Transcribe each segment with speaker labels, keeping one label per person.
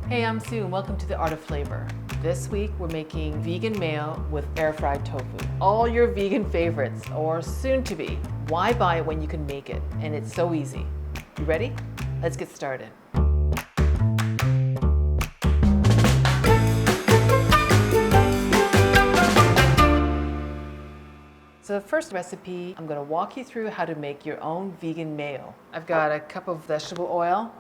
Speaker 1: Hey, I'm Sue and welcome to the Art of Flavor. This week we're making vegan mayo with air fried tofu. All your vegan favorites, or soon to be. Why buy it when you can make it? And it's so easy. You ready? Let's get started. So the first recipe, I'm going to walk you through how to make your own vegan mayo. I've got a cup of vegetable oil.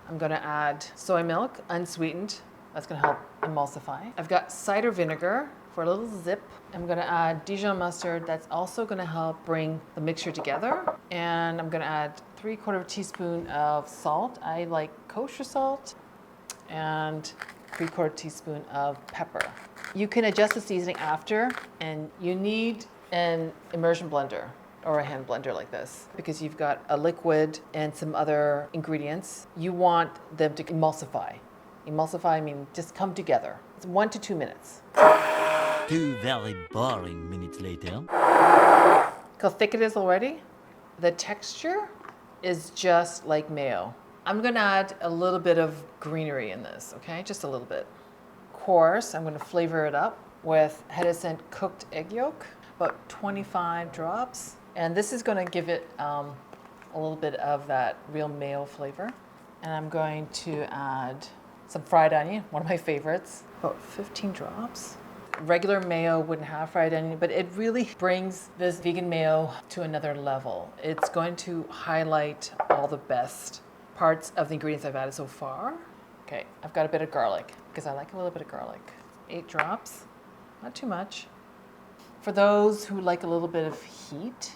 Speaker 1: I'm going to add soy milk, unsweetened. That's going to help emulsify. I've got cider vinegar for a little zip. I'm going to add Dijon mustard. That's also going to help bring the mixture together. And I'm going to add 3/4 teaspoon of salt. I like kosher salt. And 3/4 teaspoon of pepper. You can adjust the seasoning after, and you need an immersion blender or a hand blender like this because you've got a liquid and some other ingredients. You want them to emulsify. Emulsify, I mean just come together. It's 1 to 2 minutes.
Speaker 2: 2 very boring minutes later.
Speaker 1: Look how thick it is already. The texture is just like mayo. I'm gonna add a little bit of greenery in this, okay? Just a little bit. Of course, I'm gonna flavor it up with head-scent cooked egg yolk, about 25 drops. And this is gonna give it a little bit of that real mayo flavor. And I'm going to add some fried onion, one of my favorites, about 15 drops. Regular mayo wouldn't have fried onion, but it really brings this vegan mayo to another level. It's going to highlight all the best parts of the ingredients I've added so far. Okay, I've got a bit of garlic because I like a little bit of garlic. 8 drops, not too much. For those who like a little bit of heat,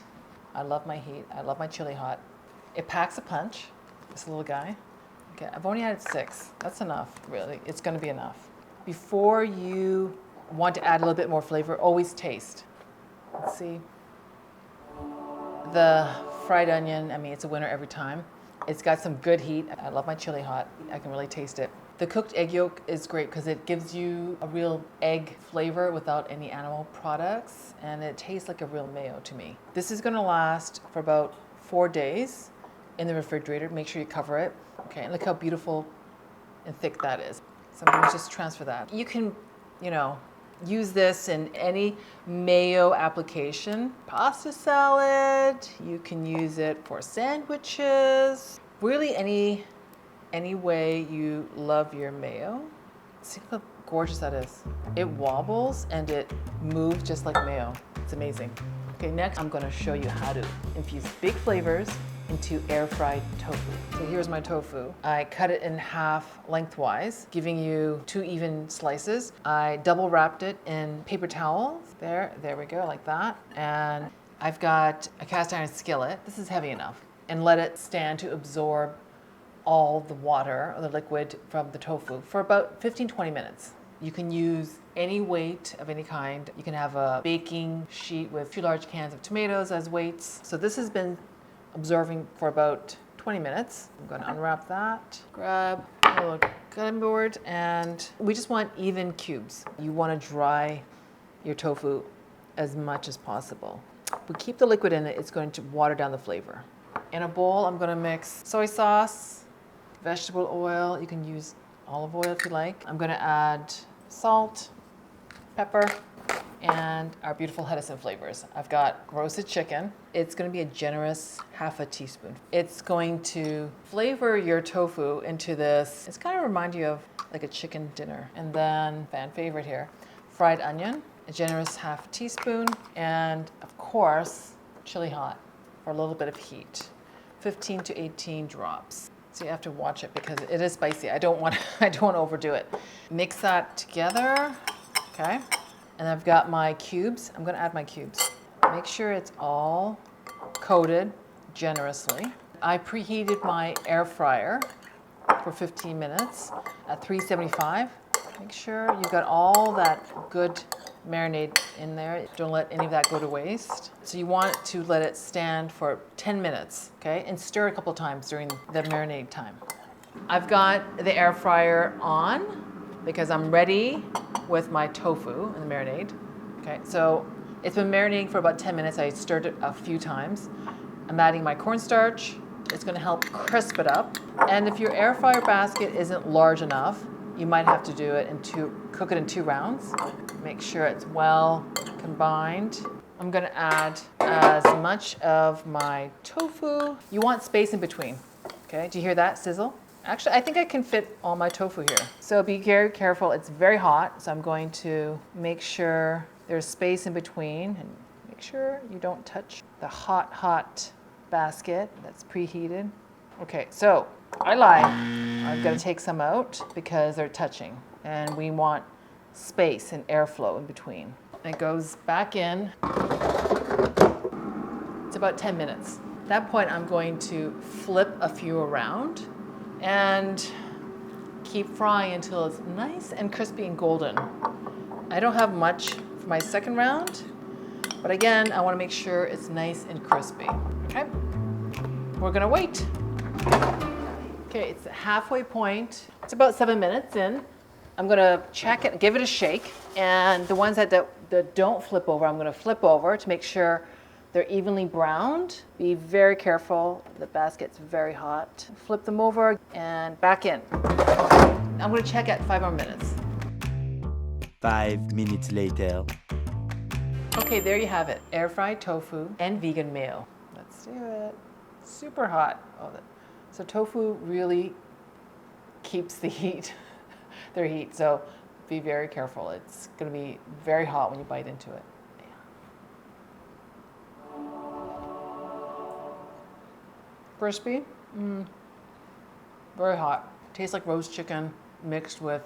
Speaker 1: I love my heat. I love my chili hot. It packs a punch, this little guy. Okay, I've only added 6. That's enough, really. It's gonna be enough. Before you want to add a little bit more flavor, always taste. Let's see. The fried onion, I mean, it's a winner every time. It's got some good heat. I love my chili hot. I can really taste it. The cooked egg yolk is great because it gives you a real egg flavor without any animal products, and it tastes like a real mayo to me. This is gonna last for about 4 days in the refrigerator. Make sure you cover it. Okay, and look how beautiful and thick that is. So I'm gonna just transfer that. You can, use this in any mayo application. Pasta salad, you can use it for sandwiches. Really any way you love your mayo. See how gorgeous that is. It wobbles and it moves just like mayo. It's amazing. Okay, next I'm gonna show you how to infuse big flavors into air fried tofu. So here's my tofu. I cut it in half lengthwise, giving you 2 even slices. I double wrapped it in paper towels. There we go, like that. And I've got a cast iron skillet. This is heavy enough. And let it stand to absorb all the water or the liquid from the tofu for about 15-20 minutes. You can use any weight of any kind. You can have a baking sheet with 2 large cans of tomatoes as weights. So this has been absorbing for about 20 minutes. I'm going to unwrap that, grab a little cutting board, and we just want even cubes. You want to dry your tofu as much as possible. If we keep the liquid in it, it's going to water down the flavor. In a bowl, I'm going to mix soy sauce, vegetable oil. You can use olive oil if you like. I'm going to add salt, pepper, and our beautiful head-scent flavors. I've got roasted chicken. It's going to be a generous 1/2 teaspoon. It's going to flavor your tofu into this. It's kind of remind you of like a chicken dinner. And then, fan favorite here, fried onion, a generous 1/2 teaspoon, and of course, chili hot for a little bit of heat. 15 to 18 drops. So you have to watch it because it is spicy. I don't want to overdo it. Mix that together, okay? And I've got my cubes. I'm gonna add my cubes. Make sure it's all coated generously. I preheated my air fryer for 15 minutes at 375. Make sure you've got all that good marinade in there. Don't let any of that go to waste. So you want to let it stand for 10 minutes, okay? And stir a couple times during the marinade time. I've got the air fryer on because I'm ready with my tofu and the marinade. Okay, so it's been marinating for about 10 minutes. I stirred it a few times. I'm adding my cornstarch. It's gonna help crisp it up. And if your air fryer basket isn't large enough, you might have to do it cook it in 2 rounds. Make sure it's well combined. I'm gonna add as much of my tofu. You want space in between, okay? Do you hear that sizzle? Actually, I think I can fit all my tofu here. So be very careful, it's very hot, so I'm going to make sure there's space in between and make sure you don't touch the hot basket that's preheated. Okay, so I lied. I'm gonna take some out because they're touching and we want space and airflow in between. It goes back in. It's about 10 minutes. At that point, I'm going to flip a few around and keep frying until it's nice and crispy and golden. I don't have much for my second round, but again, I want to make sure it's nice and crispy. Okay, we're gonna wait. Okay, it's the halfway point. It's about 7 minutes in. I'm gonna check it, give it a shake, and the ones that don't flip over, I'm gonna flip over to make sure they're evenly browned. Be very careful, the basket's very hot. Flip them over and back in. I'm gonna check at 5 more minutes.
Speaker 2: 5 minutes later.
Speaker 1: Okay, there you have it. Air fried tofu and vegan mayo. Let's do it. Super hot. So tofu really keeps the heat, their heat. So be very careful. It's gonna be very hot when you bite into it. Crispy, very hot. Tastes like roast chicken mixed with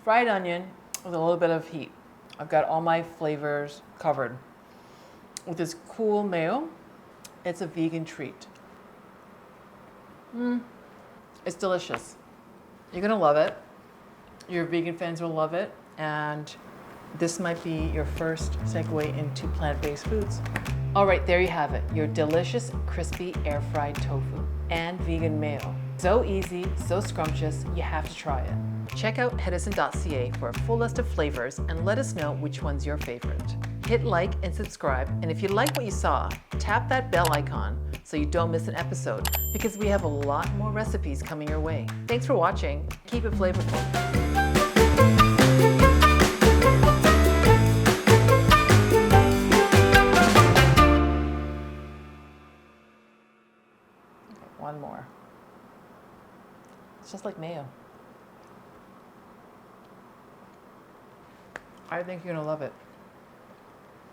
Speaker 1: fried onion with a little bit of heat. I've got all my flavors covered. With this cool mayo, it's a vegan treat. It's delicious. You're gonna love it. Your vegan fans will love it. And this might be your first segue into plant-based foods. All right, there you have it. Your delicious, crispy air-fried tofu and vegan mayo. So easy, so scrumptious, you have to try it. Check out hedison.ca for a full list of flavors and let us know which one's your favorite. Hit like and subscribe, and if you like what you saw, tap that bell icon so you don't miss an episode, because we have a lot more recipes coming your way. Thanks for watching. Keep it flavorful. One more. It's just like mayo. I think you're gonna love it.